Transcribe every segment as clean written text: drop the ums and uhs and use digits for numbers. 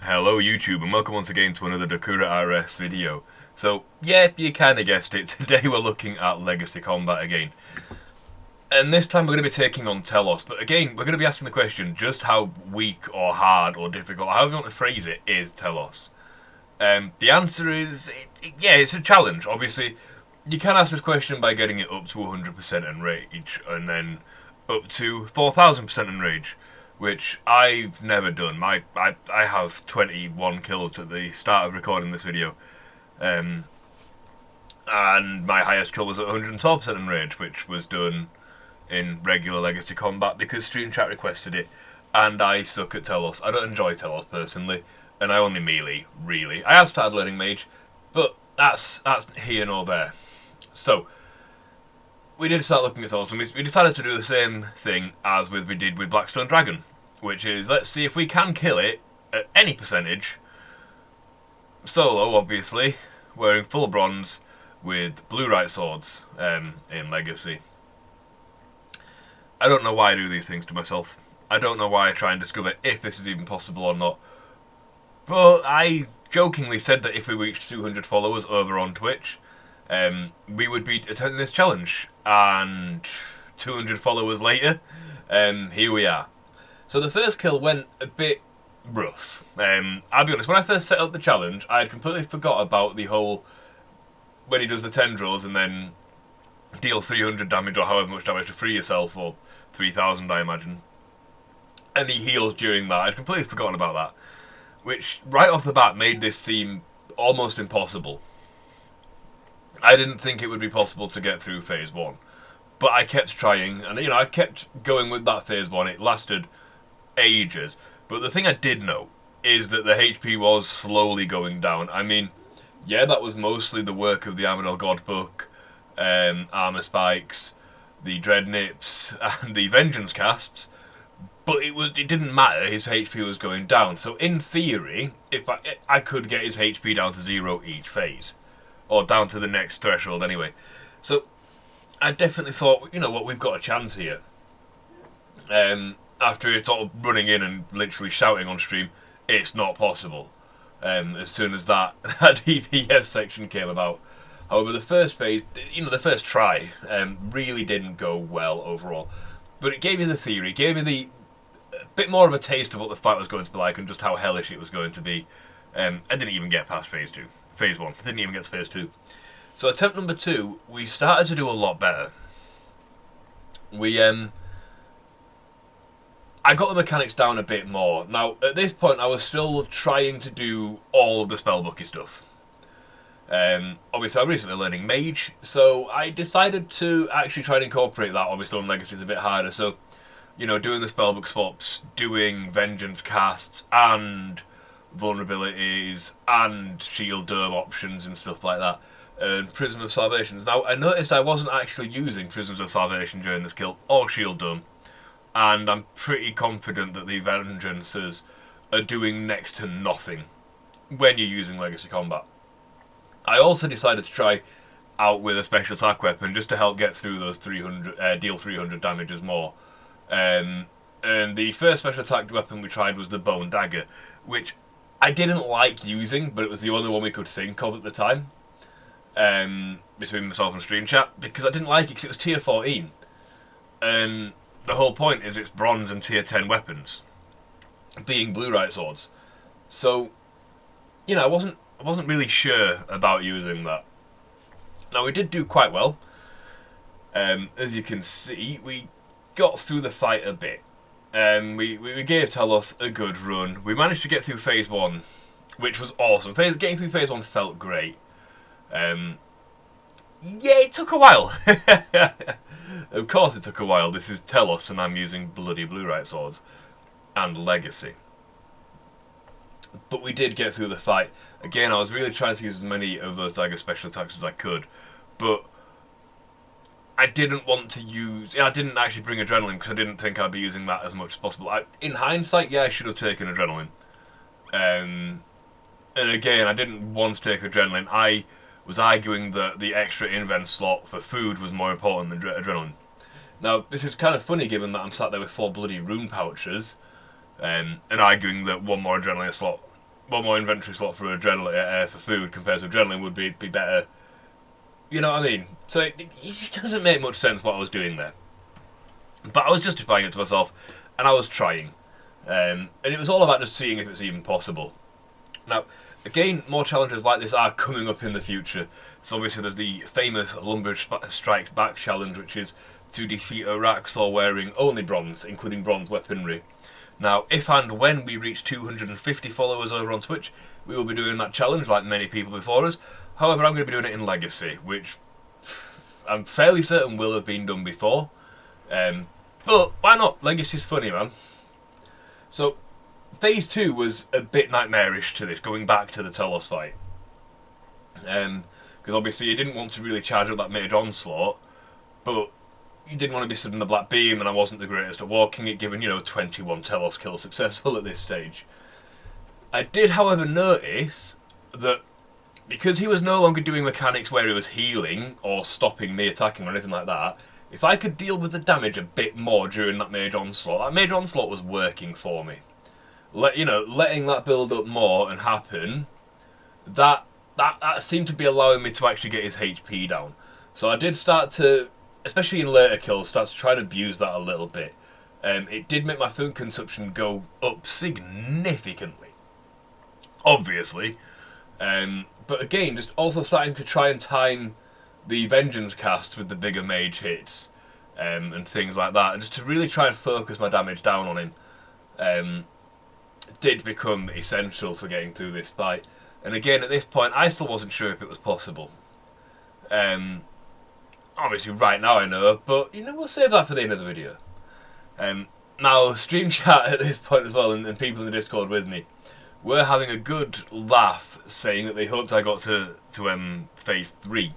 Hello YouTube and welcome once again to another DokuraRS video. So, yeah, you kinda guessed it, today we're looking at Legacy Combat again. And this time we're going to be taking on Telos, but again, we're going to be asking the question, just how weak or hard or difficult, however you want to phrase it, is Telos? The answer is, yeah, it's a challenge. Obviously, you can ask this question by getting it up to 100% enrage, and then up to 4000% enrage, which I've never done. I have 21 kills at the start of recording this video, and my highest kill was at 112% enrage, which was done in regular Legacy Combat because Stream Chat requested it, and I suck at Telos. I don't enjoy Telos personally, and I only melee, really. I have started learning Mage, but that's here nor there. So, we did start looking at Telos, and we decided to do the same thing as we did with Blackstone Dragon, which is, let's see if we can kill it at any percentage, solo, obviously, wearing full bronze with Bluerite Swords in Legacy. I don't know why I do these things to myself. I don't know why I try and discover if this is even possible or not. But I jokingly said that if we reached 200 followers over on Twitch, we would be attempting this challenge. And 200 followers later, here we are. So the first kill went a bit rough. I'll be honest, when I first set up the challenge, I had completely forgot about the whole, when he does the tendrils and then deal 300 damage or however much damage to free yourself, or 3000 I imagine, and he heals during that. I'd completely forgotten about that, which right off the bat made this seem almost impossible. I didn't think it would be possible to get through phase 1, but I kept trying, and I kept going with that phase 1. It lasted ages, but the thing I did know is that the HP was slowly going down. I mean, yeah, that was mostly the work of the Armadale God book, armor spikes, the Dreadnips, and the Vengence casts, but it didn't matter. His HP was going down. So in theory, if I could get his HP down to 0 each phase, or down to the next threshold anyway. So I definitely thought, you know what, we've got a chance here. After sort of running in and literally shouting on stream, it's not possible. As soon as that DPS section came about. However, the first phase, the first try, really didn't go well overall. But it gave me the theory, it gave me a bit more of a taste of what the fight was going to be like and just how hellish it was going to be. I didn't even get past phase 2. Phase 1. Didn't even get to phase 2. So attempt number 2, we started to do a lot better. I got the mechanics down a bit more. Now, at this point, I was still trying to do all of the spellbooky stuff. Obviously, I'm recently learning Mage, so I decided to actually try and incorporate that. Obviously, on Legacy it's a bit harder, so, doing the spellbook swaps, doing Vengeance casts, and vulnerabilities, and shield dome options and stuff like that, and Prism of Salvation. Now, I noticed I wasn't actually using Prisms of Salvation during this kill, or shield dome, and I'm pretty confident that the Vengeances are doing next to nothing when you're using Legacy Combat. I also decided to try out with a special attack weapon just to help get through those 300, deal 300 damages more. And the first special attack weapon we tried was the Bone Dagger, which I didn't like using, but it was the only one we could think of at the time. Between myself and Stream Chat, because I didn't like it because it was tier 14. And the whole point is it's bronze and tier 10 weapons, being Bluerite Swords. So, I wasn't really sure about using that. Now, we did do quite well. As you can see, we got through the fight a bit. We gave Telos a good run. We managed to get through phase 1, which was awesome. Getting through phase 1 felt great. Yeah, it took a while. Of course it took a while. This is Telos, and I'm using bloody Bluerite Swords and Legacy. But we did get through the fight. Again, I was really trying to use as many of those dagger special attacks as I could, but I didn't want to use... I didn't actually bring Adrenaline because I didn't think I'd be using that as much as possible. In hindsight, yeah, I should have taken Adrenaline. And again, I didn't want to take Adrenaline. I was arguing that the extra invent slot for food was more important than Adrenaline. Now, this is kind of funny given that I'm sat there with 4 bloody rune pouches, and arguing that one more Adrenaline slot one more inventory slot for adrenaline for food compared to adrenaline would be better. You know what I mean? So it doesn't make much sense what I was doing there. But I was justifying it to myself, and I was trying. And it was all about just seeing if it's even possible. Now, again, more challenges like this are coming up in the future. So obviously there's the famous Lumber Strikes Back challenge, which is to defeat a Raxor wearing only bronze, including bronze weaponry. Now, if and when we reach 250 followers over on Twitch, we will be doing that challenge like many people before us. However, I'm going to be doing it in Legacy, which I'm fairly certain will have been done before. But why not? Legacy's funny, man. So, Phase 2 was a bit nightmarish to this, going back to the Telos fight. Because obviously you didn't want to really charge up that Mage Onslaught, but you didn't want to be stood in the Black Beam, and I wasn't the greatest at walking it, given, 21 Telos kills successful at this stage. I did, however, notice that because he was no longer doing mechanics where he was healing, or stopping me attacking or anything like that, if I could deal with the damage a bit more during that Mage Onslaught, that Mage Onslaught was working for me. Letting that build up more and happen, that seemed to be allowing me to actually get his HP down. So I did start to, especially in later kills, start to try and abuse that a little bit. It did make my food consumption go up significantly, obviously. But again, just also starting to try and time the Vengence casts with the bigger mage hits, and things like that, and just to really try and focus my damage down on him, did become essential for getting through this fight. And again, at this point, I still wasn't sure if it was possible. Obviously, right now I know, but we'll save that for the end of the video. Now, stream chat at this point as well, and people in the Discord with me, were having a good laugh, saying that they hoped I got to Phase 3.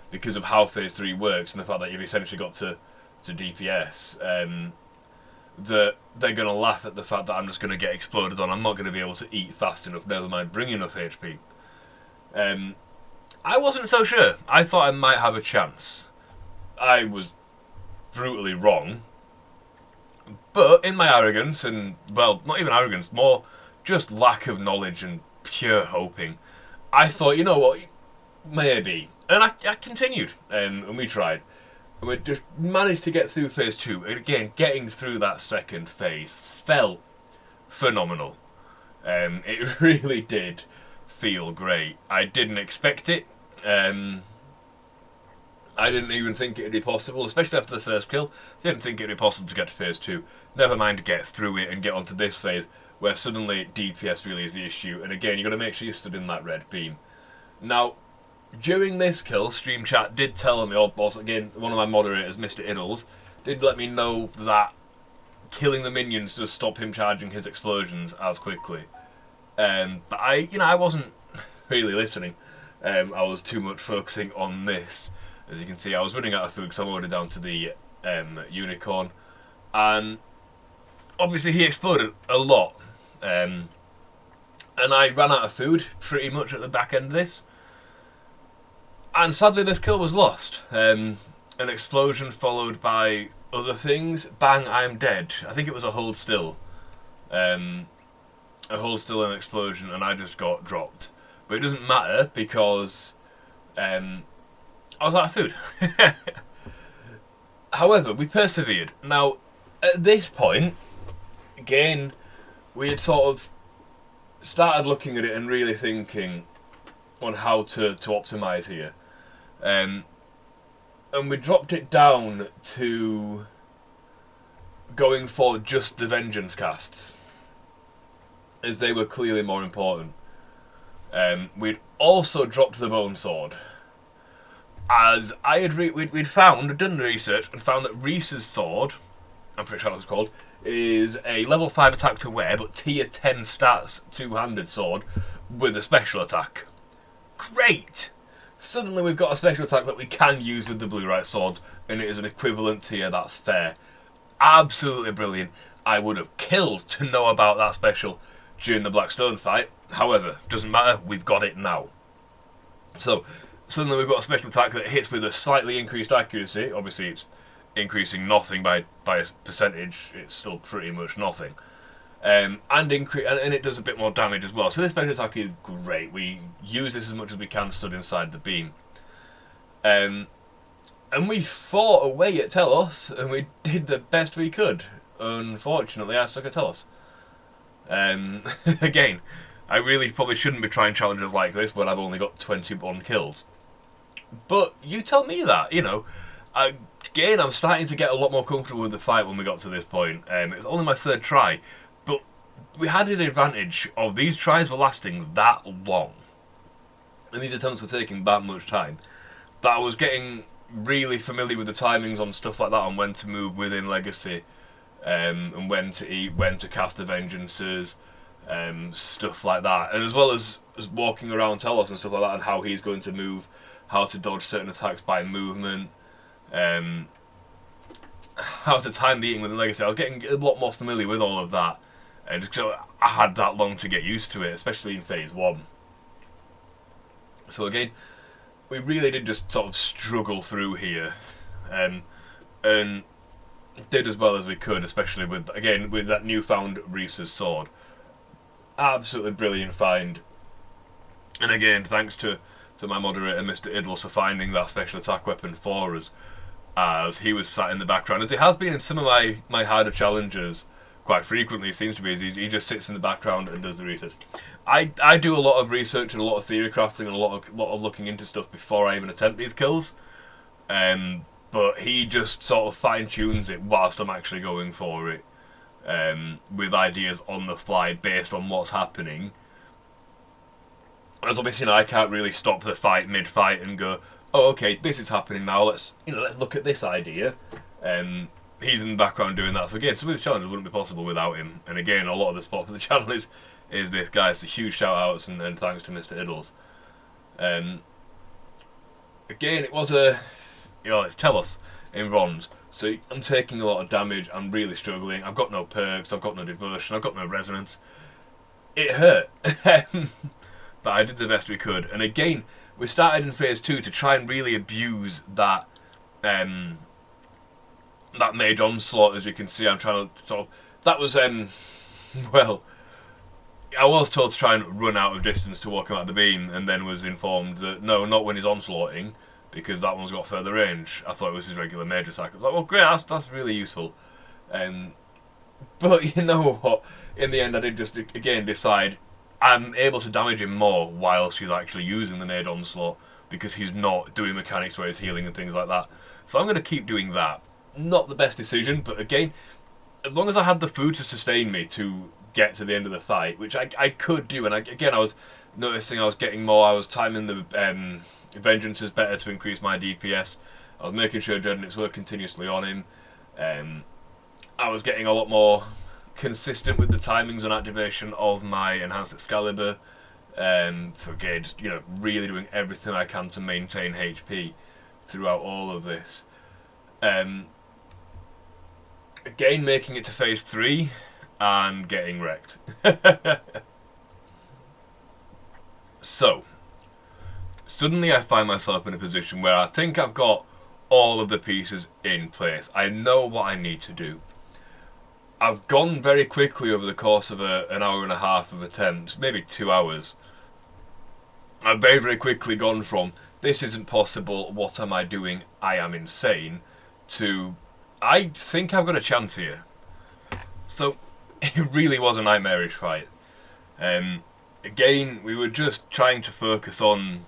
Because of how Phase 3 works and the fact that you've essentially got to DPS, that they're going to laugh at the fact that I'm just going to get exploded on. I'm not going to be able to eat fast enough, never mind bring enough HP. I wasn't so sure. I thought I might have a chance. I was brutally wrong. But in my arrogance, and, well, not even arrogance, more just lack of knowledge and pure hoping, I thought, you know what, maybe. And I continued, and we tried. And we just managed to get through Phase 2. And again, getting through that second phase felt phenomenal. It really did feel great. I didn't expect it. I didn't even think it'd be possible, especially after the first kill. Didn't think it'd be possible to get to Phase 2. Never mind to get through it and get onto this phase, where suddenly DPS really is the issue. And again, you've got to make sure you stood in that red beam. Now, during this kill, stream chat did tell me, or again, one of my moderators, Mr. Iddles, did let me know that killing the minions does stop him charging his explosions as quickly. But I wasn't really listening. I was too much focusing on this. As you can see, I was running out of food because I'm already down to the unicorn. And obviously he exploded a lot. And I ran out of food pretty much at the back end of this. And sadly this kill was lost. An explosion followed by other things. Bang, I'm dead. I think it was a hold still. A hold still and an explosion, and I just got dropped. But it doesn't matter because I was out of food. However, we persevered. Now, at this point, again, we had sort of started looking at it and really thinking on how to optimise here. And we dropped it down to going for just the Vengence casts, as they were clearly more important. We'd also dropped the Bone Sword, as I had we'd done research and found that Reese's sword, I'm pretty sure that's what it's called, is a level 5 attack to wear, but tier 10 stats two-handed sword with a special attack. Great! Suddenly we've got a special attack that we can use with the Bluerite Swords, and it is an equivalent tier that's fair. Absolutely brilliant. I would have killed to know about that special during the Blackstone fight. However, doesn't matter, we've got it now. So, suddenly we've got a special attack that hits with a slightly increased accuracy. Obviously it's increasing nothing by a percentage, it's still pretty much nothing. and it does a bit more damage as well. So this special attack is great. We use this as much as we can stood inside the beam. And we fought away at Telos, and we did the best we could. Unfortunately, I suck at Telos. Again, I really probably shouldn't be trying challenges like this when I've only got 21 kills. But you tell me that, you know. Again, I'm starting to get a lot more comfortable with the fight when we got to this point. It was only my third try, but we had an advantage of these tries were lasting that long. And these attempts were taking that much time, that I was getting really familiar with the timings on stuff like that, on when to move within Legacy, and when to eat, when to cast the Vengeances, stuff like that. And as well as walking around Telos and stuff like that, and how he's going to move, how to dodge certain attacks by movement, how to time the eating within Legacy. I was getting a lot more familiar with all of that, and so I had that long to get used to it, especially in Phase 1. So again, we really did just sort of struggle through here, and did as well as we could, especially with that newfound Reese's sword. Absolutely brilliant find. And again, thanks to my moderator, Mr. Idles, for finding that special attack weapon for us, as he was sat in the background, as it has been in some of my harder challenges quite frequently. It seems to be, he just sits in the background and does the research. I do a lot of research and a lot of theory crafting and a lot of looking into stuff before I even attempt these kills. But he just sort of fine-tunes it whilst I'm actually going for it, with ideas on the fly based on what's happening. As obviously, I can't really stop the fight mid-fight and go, oh, okay, this is happening now, let's look at this idea. He's in the background doing that. So again, some of the challenges wouldn't be possible without him. And again, a lot of the support for the channel is this guy. So huge shout-outs and thanks to Mr. Idles. Again, it was it's Telos in bronze, so I'm taking a lot of damage. I'm really struggling. I've got no perks, I've got no devotion, I've got no resonance. It hurt, but I did the best we could. And again, we started in Phase 2 to try and really abuse that that mage onslaught. As you can see, I'm trying to sort of, that was well, I was told to try and run out of distance to walk him out the beam, and then was informed that no, not when he's onslaughting, because that one's got further range. I thought it was his regular mage attack. I was like, well, great, that's really useful. But you know what? In the end, I did just again decide I'm able to damage him more whilst he's actually using the mage onslaught, because he's not doing mechanics where he's healing and things like that. So I'm going to keep doing that. Not the best decision, but again, as long as I had the food to sustain me to get to the end of the fight, which I could do, and I was noticing I was getting more. I was timing the Vengeances better to increase my DPS. I was making sure Dreadnips were continuously on him. I was getting a lot more consistent with the timings and activation of my Enhanced Excalibur. For again, just, really doing everything I can to maintain HP throughout all of this. Again, making it to Phase 3 and getting wrecked. So, suddenly I find myself in a position where I think I've got all of the pieces in place. I know what I need to do. I've gone very quickly over the course of an hour and a half of attempts, maybe 2 hours. I've very, very quickly gone from, this isn't possible, what am I doing, I am insane, to, I think I've got a chance here. So, it really was a nightmarish fight. Again, we were just trying to focus on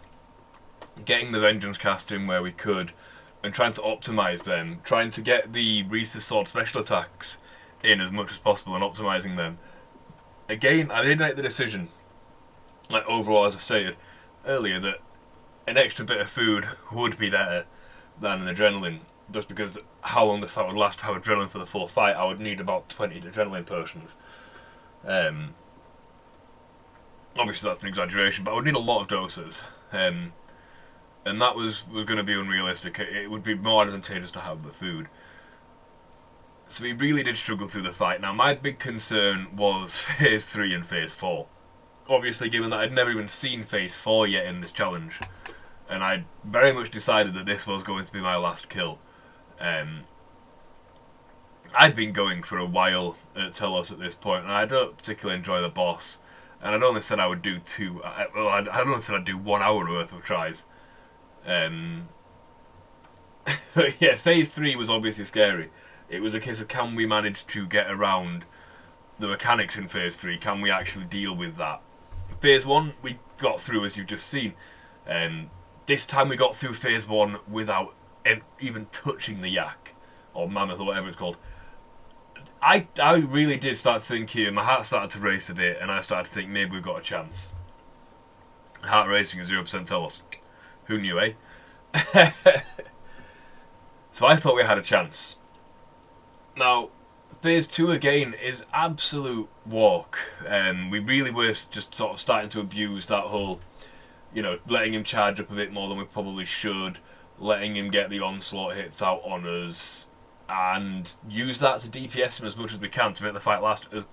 getting the Vengence cast in where we could, and trying to optimise them, trying to get the Reese's Sword special attacks in as much as possible and optimising them. Again, I did make the decision, overall, as I stated earlier, that an extra bit of food would be better than an adrenaline, just because how long the fight would last, how adrenaline for the full fight, I would need about 20 adrenaline potions. Obviously that's an exaggeration, but I would need a lot of doses. And that was going to be unrealistic. It would be more advantageous to have the food. So we really did struggle through the fight. Now my big concern was Phase 3 and Phase 4. Obviously, given that I'd never even seen Phase 4 yet in this challenge, and I'd very much decided that this was going to be my last kill. I'd been going for a while at Telos at this point, and I don't particularly enjoy the boss. And I'd only said I would do I'd only said I'd do 1 hour worth of tries. But yeah, phase 3 was obviously scary. It was a case of, can we manage to get around the mechanics in phase 3? Can we actually deal with that? Phase 1 we got through, as you've just seen. This time we got through phase 1 without even touching the yak, or mammoth, or whatever it's called. I really did start thinking, my heart started to race a bit, and I started to think maybe we've got a chance. Heart racing at 0% Telos. Who knew, eh? So I thought we had a chance. Now, phase 2 again is absolute walk. We really were just sort of starting to abuse that whole, you know, letting him charge up a bit more than we probably should, letting him get the onslaught hits out on us, and use that to DPS him as much as we can to make the fight last as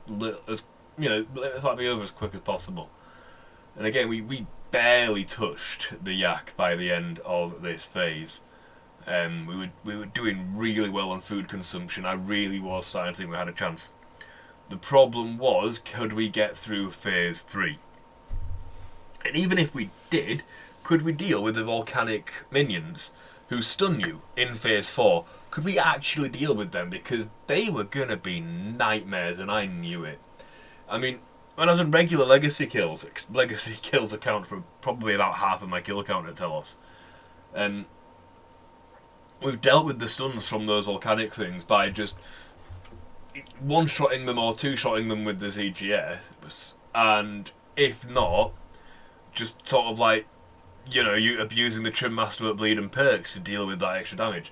you know, let the fight be over as quick as possible. And again, we barely touched the yak by the end of this phase. We were doing really well on food consumption. I really was starting to think we had a chance. The problem was, could we get through phase 3? And even if we did, could we deal with the volcanic minions who stun you in phase 4? Could we actually deal with them? Because they were going to be nightmares, and I knew it. I mean, when I was on regular legacy kills account for probably about half of my kill count at Telos. We've dealt with the stuns from those volcanic things by just one-shotting them or two-shotting them with the ZGS, and if not, just sort of like, you know, you abusing the Trim Master at Bleed and perks to deal with that extra damage.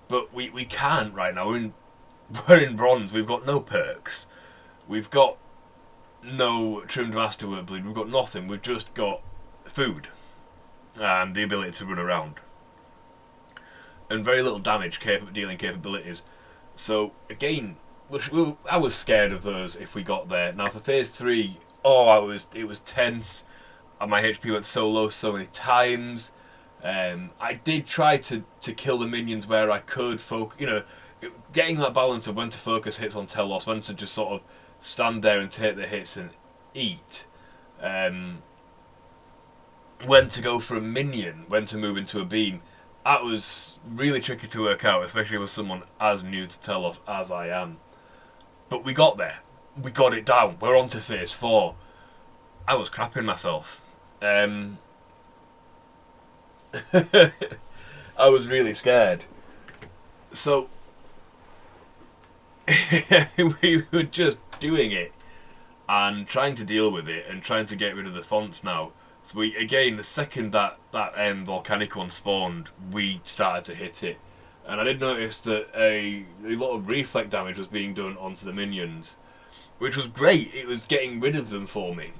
But we can't right now. We're in bronze. We've got no perks. We've got no Trimmed Masterwork Bleed. We've got nothing. We've just got food and the ability to run around, and very little damage dealing capabilities. So again, I was scared of those if we got there. Now for phase 3, it was tense, and my HP went so low so many times. I did try to kill the minions where I could, you know, getting that balance of when to focus hits on Telos, when to just sort of stand there and take the hits and eat, when to go for a minion, when to move into a beam. That was really tricky to work out, especially with someone as new to Telos as I am. But we got there. We got it down. We're on to phase 4. I was crapping myself. I was really scared. So we were just doing it and trying to deal with it and trying to get rid of the fonts now. So we, again, the second that volcanic one spawned, we started to hit it. And I did notice that a lot of reflect damage was being done onto the minions, which was great. It was getting rid of them for me.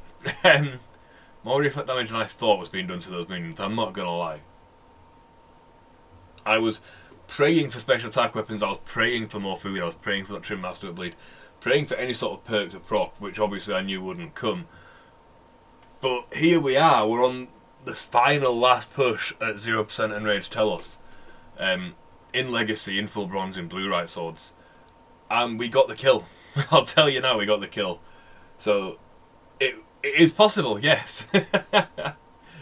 More reflect damage than I thought was being done to those minions, I'm not going to lie. I was praying for special attack weapons, I was praying for more food, I was praying for that Trim Master Bleed, praying for any sort of perk to proc, which obviously I knew wouldn't come. But here we are, we're on the final last push at 0% Enraged Telos. In Legacy, in full bronze, in Bluerite Swords. And we got the kill. I'll tell you now, we got the kill. So, it is possible, yes.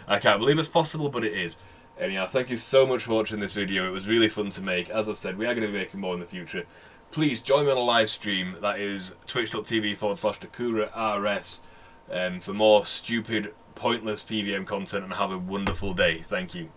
I can't believe it's possible, but it is. Anyhow, thank you so much for watching this video. It was really fun to make. As I've said, we are going to be making more in the future. Please join me on a live stream. That is twitch.tv/DokuraRS for more stupid, pointless PVM content, and have a wonderful day. Thank you.